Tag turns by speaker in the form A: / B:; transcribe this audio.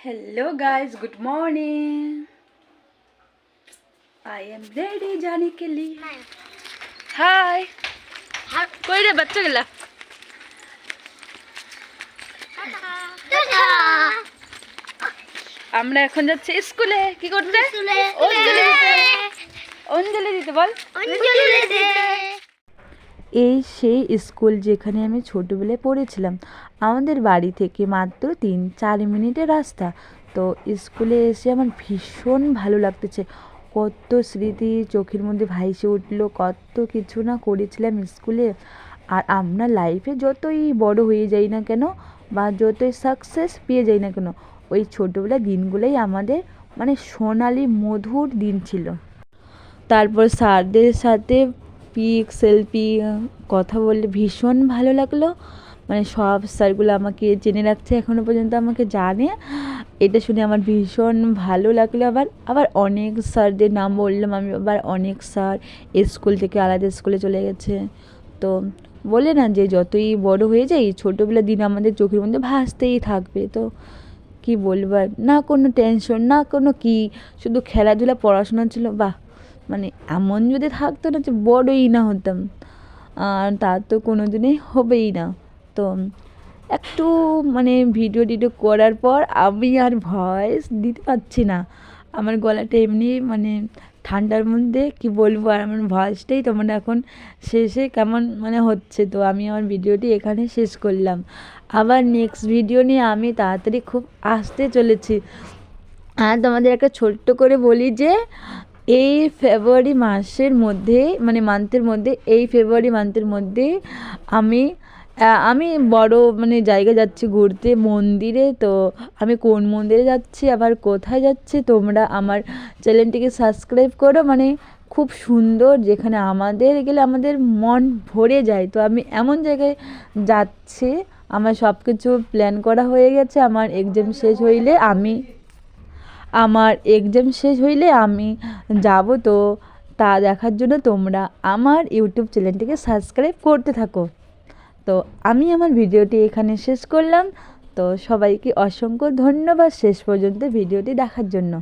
A: Hello guys, good morning. I am ready जाने के लिए. Hi. कोई रे बच्चा गला. আমরা এখন যাচ্ছি স্কুলে. কি করতে? অঞ্জলি দিতে বল. এই সেই স্কুল যেখানে আমি ছোটোবেলায় পড়েছিলাম। আমাদের বাড়ি থেকে মাত্র 3-4 মিনিটের রাস্তা। তো স্কুলে এসে আমার ভীষণ ভালো লাগতেছে। কত স্মৃতি চোখের মধ্যে ভাইসে উঠলো, কত কিছু না করেছিলাম স্কুলে। আর আমরা লাইফে যতই বড় হয়ে যাই না কেন বা যতই সাকসেস পেয়ে যাই না কেন, ওই ছোটোবেলার দিনগুলোই আমাদের মানে সোনালি মধুর দিন ছিল। তারপর স্যারদের সাথে পিক সেলফি কথা বললে ভীষণ ভালো লাগলো। মানে সব স্যারগুলো আমাকে জেনে রাখছে, এখনও পর্যন্ত আমাকে জানে। এটা শুনে আমার ভীষণ ভালো লাগলো। আবার অনেক স্যারদের নাম বললাম আমি। আবার অনেক স্যার স্কুল থেকে আলাদা স্কুলে চলে গেছে। তো বলে না যে যতই বড় হয়ে যাই ছোটোবেলার দিন আমাদের চোখের মধ্যে ভাসতেই থাকবে। তো কি বলবার, না কোনো টেনশন, না কোনো কি, শুধু খেলাধুলা পড়াশোনা ছিল। বাহ, মানে এমন যদি থাকতো না যে বড়ই না হতাম, আর তা তো কোনো দিনই হবেই না। তো একটু মানে ভিডিও টিডিও করার পর আমি আর ভয়েস দিতে পারছি না। আমার গলাটা এমনি মানে ঠান্ডার মধ্যে কি বলবো, আর আমার ভয়েসটাই তোমরা এখন শেষে কেমন মানে হচ্ছে। তো আমি আমার ভিডিওটি এখানে শেষ করলাম। আবার নেক্সট ভিডিও নিয়ে আমি তাড়াতাড়ি খুব আসতে চলেছি। আর তোমাদের একটা ছোট্ট করে বলি যে এই ফেব্রুয়ারি মাসের মধ্যে মানে মান্থের মধ্যে এই ফেব্রুয়ারি মান্থের মধ্যে আমি বড় মানে জায়গায় যাচ্ছি ঘুরতে, মন্দিরে। তো আমি কোন মন্দিরে যাচ্ছি আবার কোথায় যাচ্ছি তোমরা আমার চ্যানেলটিকে সাবস্ক্রাইব করো। মানে খুব সুন্দর, যেখানে আমাদের গেলে আমাদের মন ভরে যায়। তো আমি এমন জায়গায় যাচ্ছি, আমার সব কিছু প্ল্যান করা হয়ে গেছে। আমার এক্সাম শেষ হইলে আমি যাব। তো তা দেখার জন্য তোমরা আমার ইউটিউব চ্যানেলটিকে সাবস্ক্রাইব করতে থাকো। তো আমি আমার ভিডিওটি এখানে শেষ করলাম। তো সবাইকে অসংখ্য ধন্যবাদ শেষ পর্যন্ত ভিডিওটি দেখার জন্য।